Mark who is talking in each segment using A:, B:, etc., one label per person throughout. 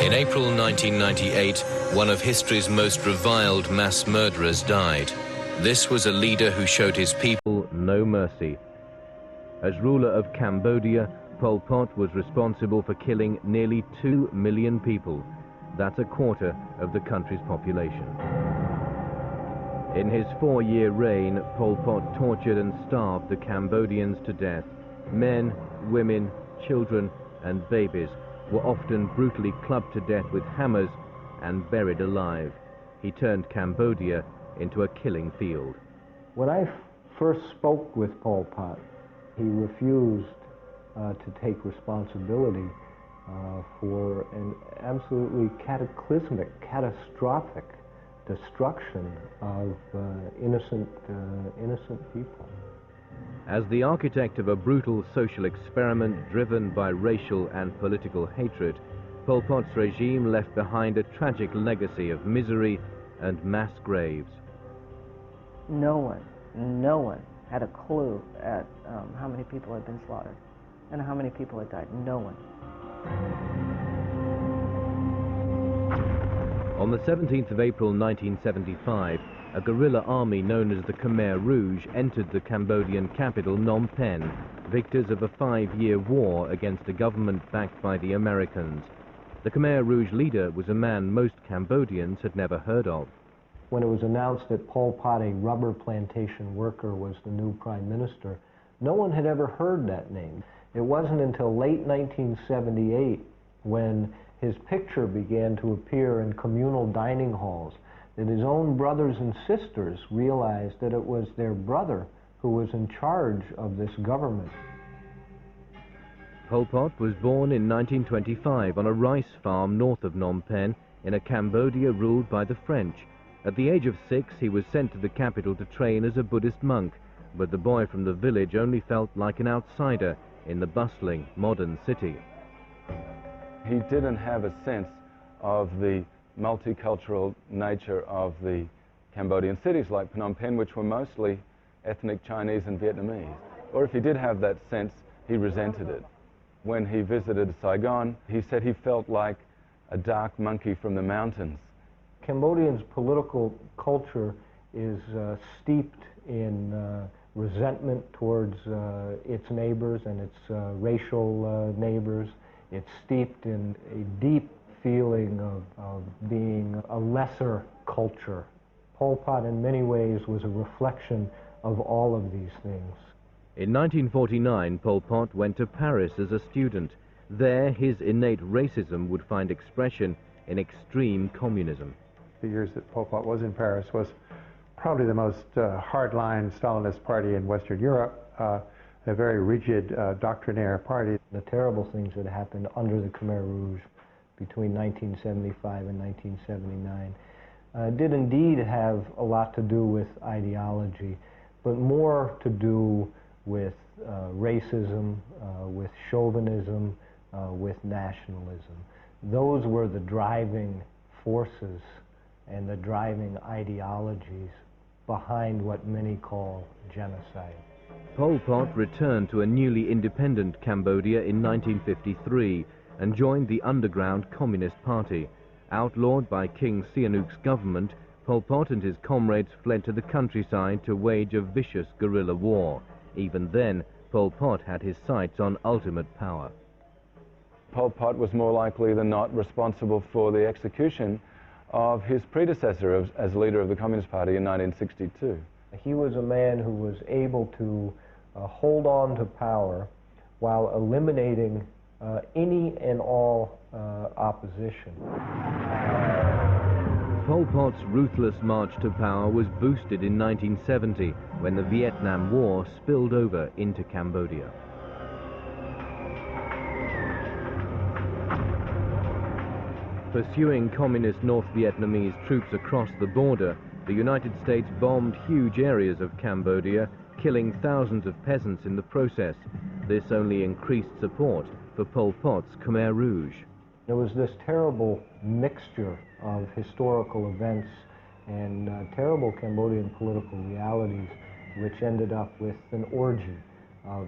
A: In April 1998, one of history's most reviled mass murderers died. This was a leader who showed his people no mercy. As ruler of Cambodia, Pol Pot was responsible for killing nearly 2 million people. That's a quarter of the country's population. In his 4-year reign, Pol Pot tortured and starved the Cambodians to death. Men, women, children, and babies were often brutally clubbed to death with hammers and buried alive. He turned Cambodia into a killing field.
B: When I first spoke with Pol Pot, he refused to take responsibility for an absolutely cataclysmic, catastrophic destruction of innocent people.
A: As the architect of a brutal social experiment driven by racial and political hatred, Pol Pot's regime left behind a tragic legacy of misery and mass graves.
C: No one had a clue at how many people had been slaughtered and how many people had died. No one.
A: On the 17th of April 1975, a guerrilla army known as the Khmer Rouge entered the Cambodian capital, Phnom Penh, victors of a 5-year war against a government backed by the Americans. The Khmer Rouge leader was a man most Cambodians had never heard of.
B: When it was announced that Pol Pot, a rubber plantation worker, was the new prime minister, no one had ever heard that name. It wasn't until late 1978, when his picture began to appear in communal dining halls, that his own brothers and sisters realized that it was their brother who was in charge of this government.
A: Pol Pot was born in 1925 on a rice farm north of Phnom Penh in a Cambodia ruled by the French. At the age of 6, he was sent to the capital to train as a Buddhist monk, but the boy from the village only felt like an outsider in the bustling, modern city.
D: He didn't have a sense of the multicultural nature of the Cambodian cities like Phnom Penh, which were mostly ethnic Chinese and Vietnamese. Or if he did have that sense, he resented it. When he visited Saigon, he said he felt like a dark monkey from the mountains.
B: Cambodians' political culture is steeped in resentment towards its neighbors and its racial neighbors. It's steeped in a deep feeling of being a lesser culture. Pol Pot in many ways was a reflection of all of these things.
A: In 1949, Pol Pot went to Paris as a student. There, his innate racism would find expression in extreme communism.
E: The years that Pol Pot was in Paris was probably the most hardline Stalinist party in Western Europe, a very rigid, doctrinaire party.
B: The terrible things that happened under the Khmer Rouge between 1975 and 1979 did indeed have a lot to do with ideology, but more to do with racism, with chauvinism, with nationalism. Those were the driving forces and the driving ideologies behind what many call genocide.
A: Pol Pot returned to a newly independent Cambodia in 1953 and joined the underground Communist Party. Outlawed by King Sihanouk's government, Pol Pot and his comrades fled to the countryside to wage a vicious guerrilla war. Even then, Pol Pot had his sights on ultimate power.
D: Pol Pot was more likely than not responsible for the execution of his predecessor as leader of the Communist Party in 1962.
B: He was a man who was able to hold on to power while eliminating any and all opposition.
A: Pol Pot's ruthless march to power was boosted in 1970 when the Vietnam War spilled over into Cambodia. Pursuing communist North Vietnamese troops across the border, the United States bombed huge areas of Cambodia, killing thousands of peasants in the process. This only increased support for Pol Pot's Khmer Rouge.
B: There was this terrible mixture of historical events and terrible Cambodian political realities, which ended up with an orgy of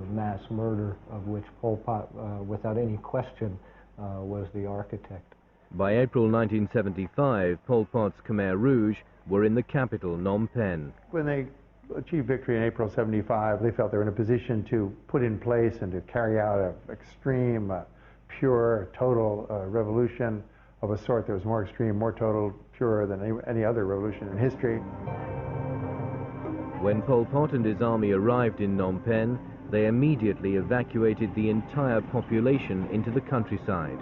B: mass murder, of which Pol Pot, without any question, was the architect.
A: By April 1975, Pol Pot's Khmer Rouge were in the capital, Phnom Penh.
E: When they achieved victory in April 75, they felt they were in a position to put in place and to carry out an extreme, pure, total revolution of a sort that was more extreme, more total, purer than any other revolution in history.
A: When Pol Pot and his army arrived in Phnom Penh, they immediately evacuated the entire population into the countryside.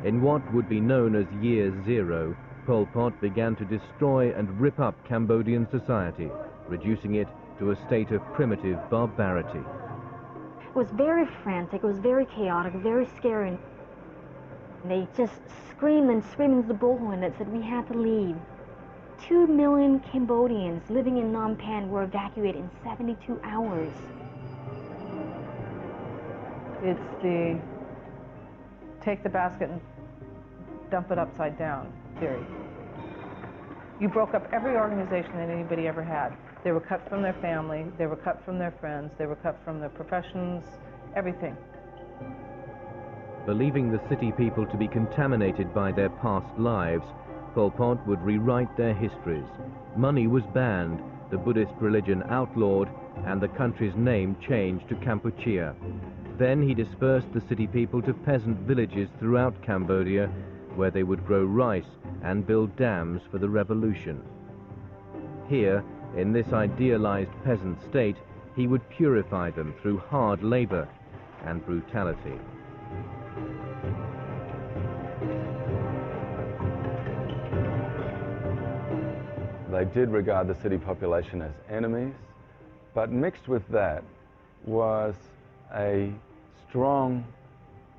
A: In what would be known as Year Zero, Pol Pot began to destroy and rip up Cambodian society, reducing it to a state of primitive barbarity.
F: It was very frantic, it was very chaotic, very scary. They just screamed and screamed into the bullhorn that said we had to leave. 2 million Cambodians living in Phnom Penh were evacuated in 72 hours.
C: It's the take the basket and dump it upside down theory. You broke up every organization that anybody ever had. They were cut from their family, they were cut from their friends, they were cut from their professions, everything.
A: Believing the city people to be contaminated by their past lives, Pol Pot would rewrite their histories. Money was banned, the Buddhist religion outlawed, and the country's name changed to Kampuchea. Then he dispersed the city people to peasant villages throughout Cambodia, where they would grow rice and build dams for the revolution. Here, in this idealized peasant state, he would purify them through hard labor and brutality.
D: They did regard the city population as enemies, but mixed with that was a strong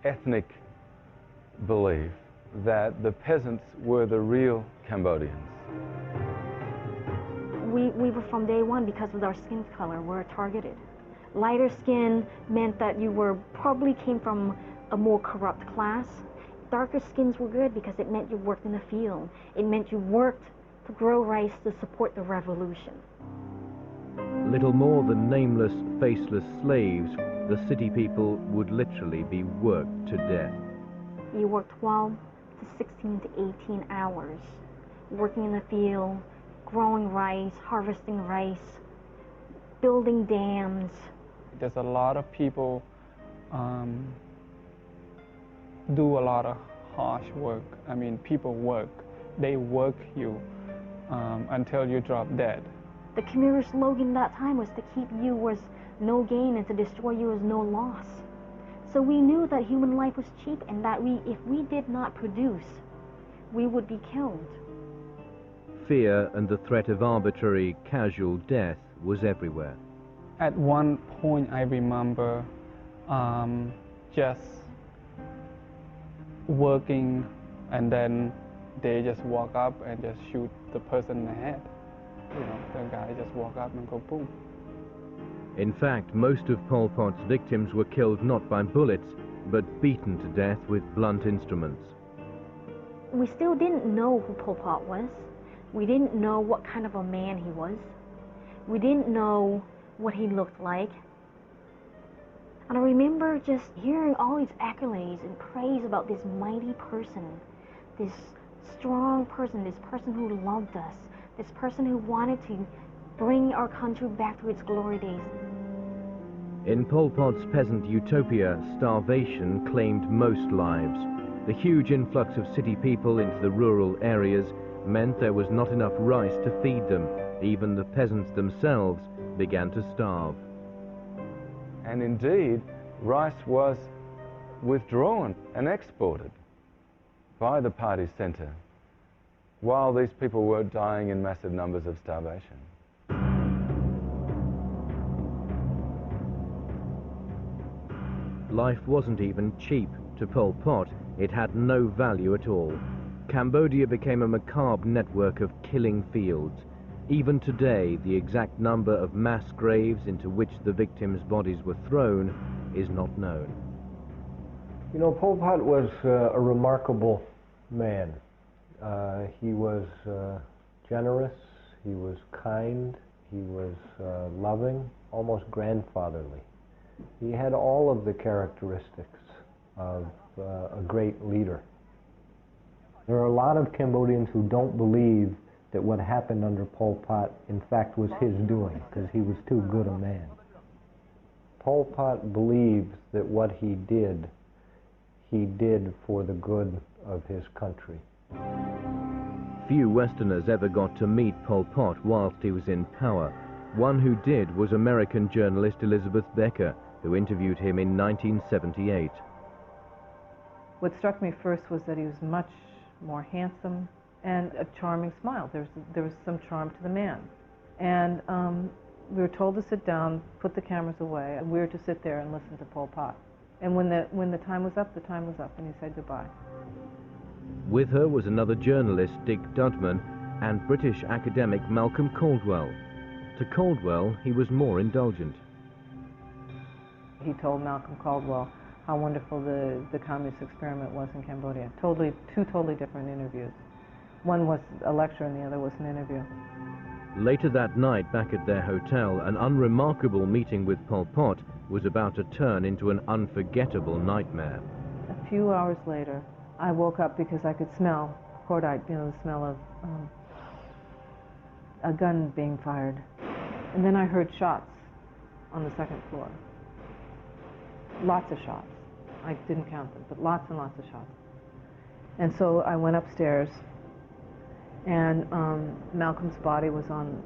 D: ethnic belief that the peasants were the real Cambodians.
F: We were from day one, because of our skin color, we're targeted. Lighter skin meant that you probably came from a more corrupt class. Darker skins were good because it meant you worked in the field. It meant you worked to grow rice to support the revolution.
A: Little more than nameless, faceless slaves, the city people would literally be worked to death.
F: You work 12 to 16 to 18 hours, working in the field, growing rice, harvesting rice, building dams.
G: There's a lot of people do a lot of harsh work. I mean, people work. They work you until you drop dead.
F: The Khmer slogan that time was to keep you was no gain and to destroy you is no loss. So we knew that human life was cheap and that if we did not produce, we would be killed.
A: Fear and the threat of arbitrary, casual death was everywhere.
G: At one point, I remember just working, and then they just walk up and just shoot the person in the head. You know, the guy just walk up and go boom.
A: In fact, most of Pol Pot's victims were killed not by bullets, but beaten to death with blunt instruments.
F: We still didn't know who Pol Pot was. We didn't know what kind of a man he was. We didn't know what he looked like. And I remember just hearing all these accolades and praise about this mighty person, this strong person, this person who loved us, this person who wanted to bring our country back to its glory days.
A: In Pol Pot's peasant utopia, starvation claimed most lives. The huge influx of city people into the rural areas meant there was not enough rice to feed them. Even the peasants themselves began to starve.
D: And indeed, rice was withdrawn and exported by the party centre while these people were dying in massive numbers of starvation.
A: Life wasn't even cheap to Pol Pot. It had no value at all. Cambodia became a macabre network of killing fields. Even today, the exact number of mass graves into which the victims' bodies were thrown is not known.
B: You know, Pol Pot was a remarkable man. He was generous, he was kind, he was loving, almost grandfatherly. He had all of the characteristics of a great leader. There are a lot of Cambodians who don't believe that what happened under Pol Pot, in fact, was his doing, because he was too good a man. Pol Pot believes that what he did for the good of his country.
A: Few Westerners ever got to meet Pol Pot whilst he was in power. One who did was American journalist Elizabeth Becker, who interviewed him in 1978.
C: What struck me first was that he was much more handsome and a charming smile. There was some charm to the man. And we were told to sit down, put the cameras away, and we were to sit there and listen to Pol Pot. And when the time was up, the time was up, and he said goodbye.
A: With her was another journalist, Dick Dudman, and British academic Malcolm Caldwell. To Caldwell, he was more indulgent.
C: He told Malcolm Caldwell how wonderful the communist experiment was in Cambodia. Two totally different interviews. One was a lecture and the other was an interview.
A: Later that night, back at their hotel, an unremarkable meeting with Pol Pot was about to turn into an unforgettable nightmare.
C: A few hours later, I woke up because I could smell cordite, the smell of a gun being fired. And then I heard shots on the second floor. Lots of shots. I didn't count them, but lots and lots of shots. And so I went upstairs, and Malcolm's body was on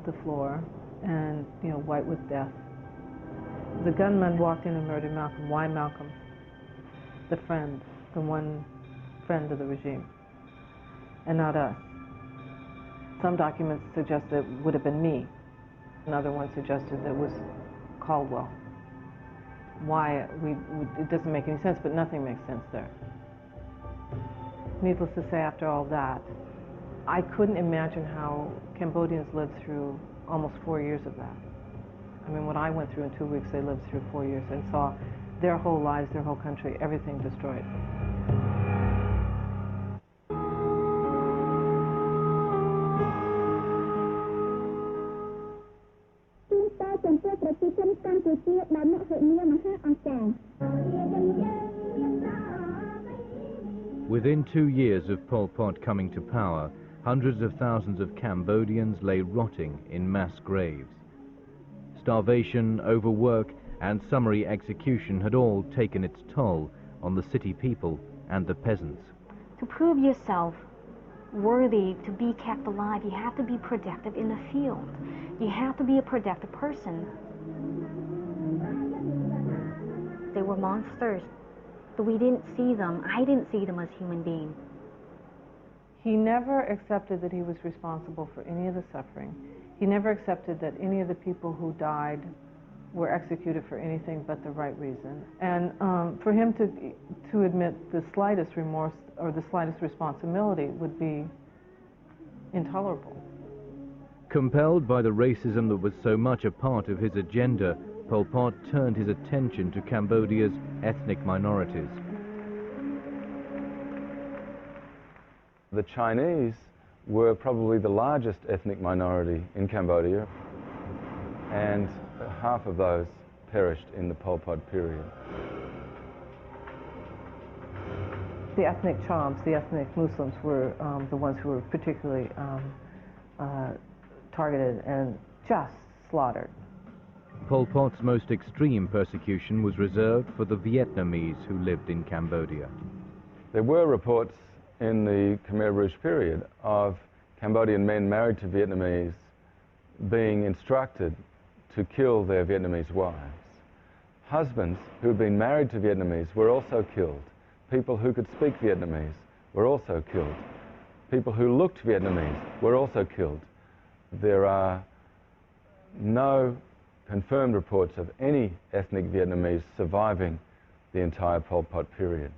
C: the floor, and white with death. The gunman walked in and murdered Malcolm. Why Malcolm? The friend, the one friend of the regime, and not us. Some documents suggest that it would have been me. Another one suggested that it was Caldwell. Why? It doesn't make any sense, but nothing makes sense there. Needless to say, after all that, I couldn't imagine how Cambodians lived through almost 4 years of that. I mean, what I went through in 2 weeks, they lived through 4 years and saw their whole lives, their whole country, everything destroyed.
A: Within 2 years of Pol Pot coming to power, hundreds of thousands of Cambodians lay rotting in mass graves. Starvation, overwork, and summary execution had all taken its toll on the city people and the peasants.
F: To prove yourself worthy to be kept alive, you have to be productive in the field. You have to be a productive person. They were monsters, but we didn't see them. I didn't see them as human beings.
C: He never accepted that he was responsible for any of the suffering. He never accepted that any of the people who died were executed for anything but the right reason. And for him to admit the slightest remorse or the slightest responsibility would be intolerable.
A: Compelled by the racism that was so much a part of his agenda, Pol Pot turned his attention to Cambodia's ethnic minorities.
D: The Chinese were probably the largest ethnic minority in Cambodia, and half of those perished in the Pol Pot period.
C: The ethnic Chams, the ethnic Muslims, were the ones who were particularly targeted and just slaughtered.
A: Pol Pot's most extreme persecution was reserved for the Vietnamese who lived in Cambodia.
D: There were reports in the Khmer Rouge period of Cambodian men married to Vietnamese being instructed to kill their Vietnamese wives. Husbands who had been married to Vietnamese were also killed. People who could speak Vietnamese were also killed. People who looked Vietnamese were also killed. There are no confirmed reports of any ethnic Vietnamese surviving the entire Pol Pot period.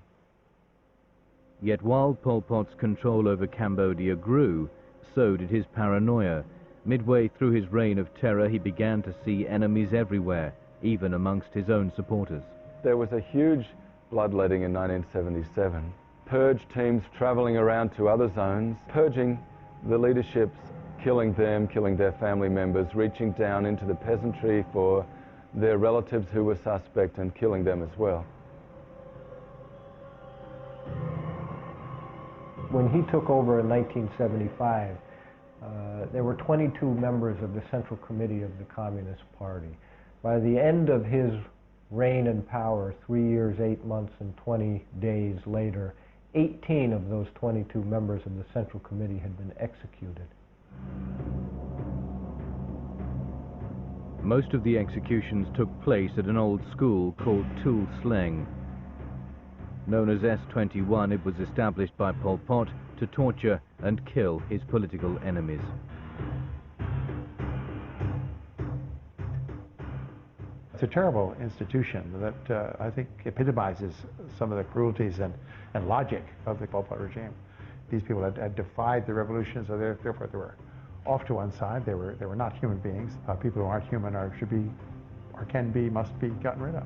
A: Yet while Pol Pot's control over Cambodia grew, so did his paranoia. Midway through his reign of terror, he began to see enemies everywhere, even amongst his own supporters.
D: There was a huge bloodletting in 1977. Purge teams traveling around to other zones, purging the leaderships, killing them, killing their family members, reaching down into the peasantry for their relatives who were suspect and killing them as well.
B: When he took over in 1975, there were 22 members of the Central Committee of the Communist Party. By the end of his reign in power, 3 years, 8 months, and 20 days later, 18 of those 22 members of the Central Committee had been executed.
A: Most of the executions took place at an old school called Tul Sleng. Known as S-21, it was established by Pol Pot to torture and kill his political enemies.
E: It's a terrible institution that I think epitomizes some of the cruelties and logic of the Pol Pot regime. These people had defied the revolution, so therefore they were off to one side. They were not human beings. People who aren't human should be, or can be, must be gotten rid of.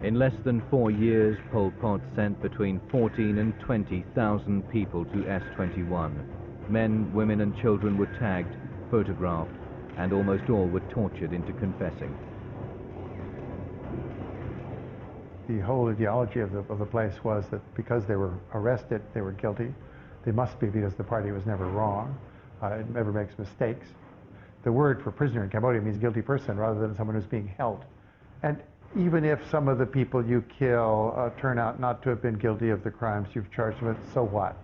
A: In less than 4 years, Pol Pot sent between 14 and 20,000 people to S-21. Men, women and children were tagged, photographed, and almost all were tortured into confessing.
E: The whole ideology of the place was that because they were arrested, they were guilty. They must be, because the party was never wrong. It never makes mistakes. The word for prisoner in Cambodia means guilty person rather than someone who's being held. And even if some of the people you kill turn out not to have been guilty of the crimes you've charged them with, so what?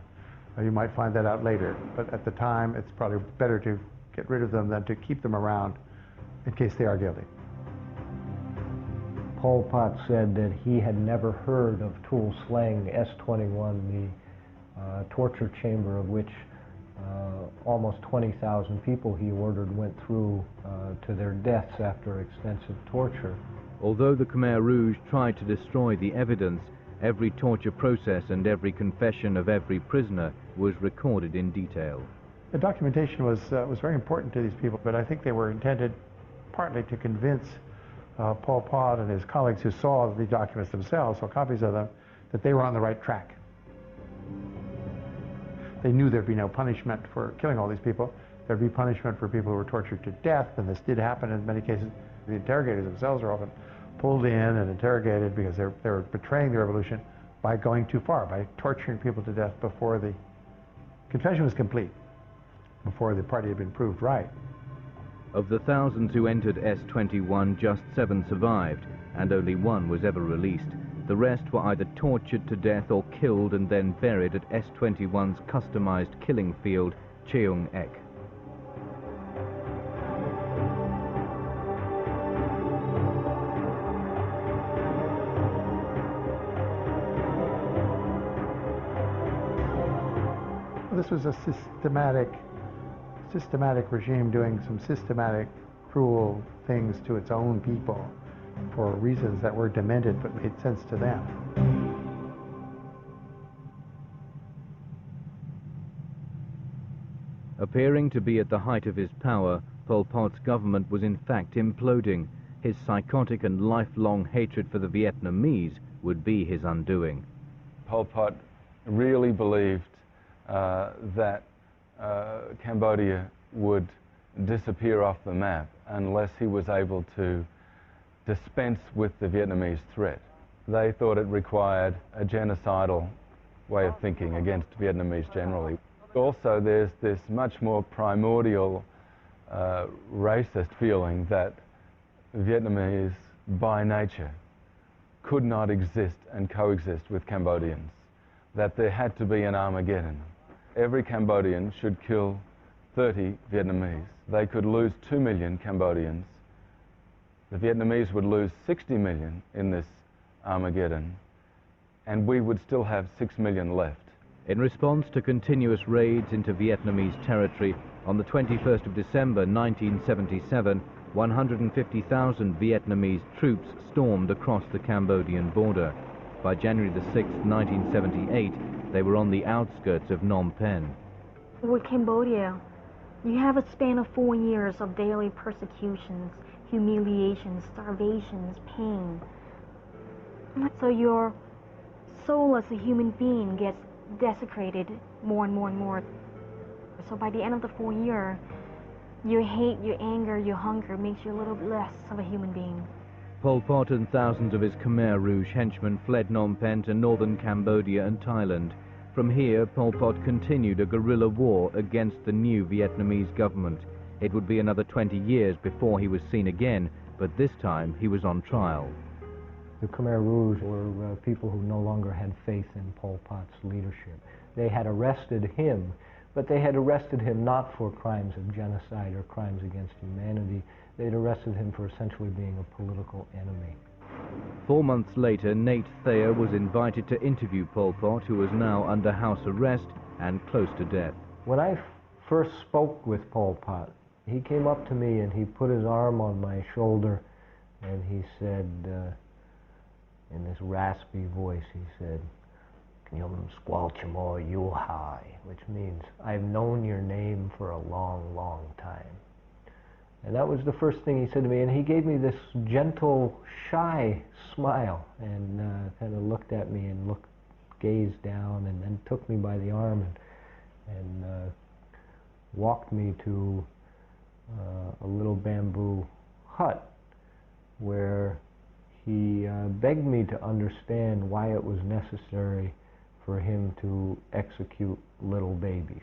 E: You might find that out later. But at the time, it's probably better to get rid of them than to keep them around in case they are guilty.
B: Pol Pot said that he had never heard of Tul Sleng S-21, the torture chamber of which almost 20,000 people he ordered went through to their deaths after extensive torture.
A: Although the Khmer Rouge tried to destroy the evidence, every torture process and every confession of every prisoner was recorded in detail.
E: The documentation was very important to these people, but I think they were intended partly to convince Pol Pot and his colleagues who saw the documents themselves, saw copies of them, that they were on the right track. They knew there'd be no punishment for killing all these people. There'd be punishment for people who were tortured to death, and this did happen in many cases. The interrogators themselves are often pulled in and interrogated because they were betraying the revolution by going too far, by torturing people to death before the confession was complete, before the party had been proved right.
A: Of the thousands who entered S-21, just 7 survived, and only 1 was ever released. The rest were either tortured to death or killed and then buried at S-21's customized killing field, Cheung Ek.
E: This was a systematic regime doing some systematic, cruel things to its own people for reasons that were demented but made sense to them.
A: Appearing to be at the height of his power, Pol Pot's government was in fact imploding. His psychotic and lifelong hatred for the Vietnamese would be his undoing.
D: Pol Pot really believed that Cambodia would disappear off the map unless he was able to dispense with the Vietnamese threat. They thought it required a genocidal way of thinking against Vietnamese generally. Also, there's this much more primordial racist feeling that Vietnamese, by nature, could not exist and coexist with Cambodians, that there had to be an Armageddon. Every Cambodian should kill 30 Vietnamese. They could lose 2 million Cambodians. The Vietnamese would lose 60 million in this Armageddon, and we would still have 6 million left.
A: In response to continuous raids into Vietnamese territory, on the 21st of December 1977, 150,000 Vietnamese troops stormed across the Cambodian border. By January the 6th, 1978, they were on the outskirts of Phnom Penh.
F: With Cambodia, you have a span of 4 years of daily persecutions, humiliations, starvations, pain. So your soul as a human being gets desecrated more and more and more. So by the end of the 4 year, your hate, your anger, your hunger makes you a little bit less of a human being.
A: Pol Pot and thousands of his Khmer Rouge henchmen fled Phnom Penh to northern Cambodia and Thailand. From here, Pol Pot continued a guerrilla war against the new Vietnamese government. It would be another 20 years before he was seen again, but this time he was on trial.
B: The Khmer Rouge were people who no longer had faith in Pol Pot's leadership. They had arrested him, but they had arrested him not for crimes of genocide or crimes against humanity. They'd arrested him for essentially being a political enemy.
A: 4 months later, Nate Thayer was invited to interview Pol Pot, who was now under house arrest and close to death.
B: When I first spoke with Pol Pot, he came up to me and he put his arm on my shoulder and he said, in this raspy voice, he said, "Kyum squalchimo yu hai," which means, "I've known your name for a long, long time." And that was the first thing he said to me, and he gave me this gentle, shy smile and kind of looked at me and gazed down and then took me by the arm and walked me to a little bamboo hut where he begged me to understand why it was necessary for him to execute little babies.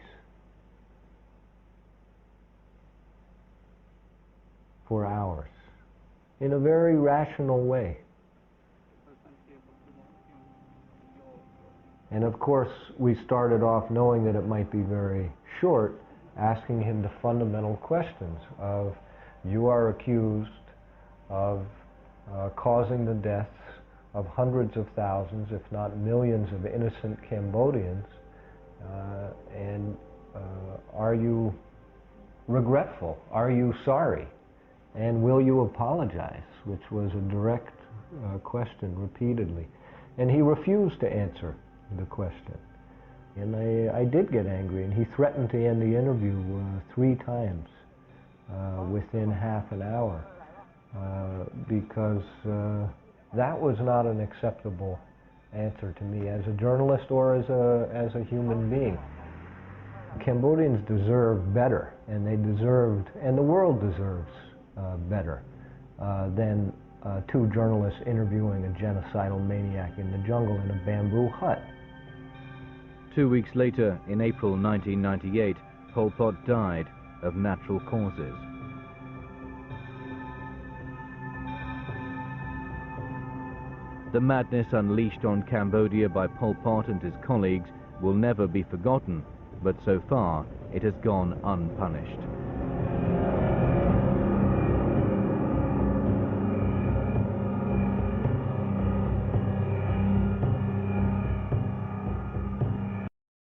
B: For hours, in a very rational way. And of course, we started off knowing that it might be very short, asking him the fundamental questions of, you are accused of causing the deaths of hundreds of thousands, if not millions, of innocent Cambodians, and are you regretful? Are you sorry? And will you apologize? Which was a direct question repeatedly. And he refused to answer the question. And I did get angry, and he threatened to end the interview 3 times within half an hour because that was not an acceptable answer to me as a journalist or as a human being. Cambodians deserve better, and the world deserves better than 2 journalists interviewing a genocidal maniac in the jungle in a bamboo hut.
A: 2 weeks later, in April 1998, Pol Pot died of natural causes. The madness unleashed on Cambodia by Pol Pot and his colleagues will never be forgotten, but so far it has gone unpunished.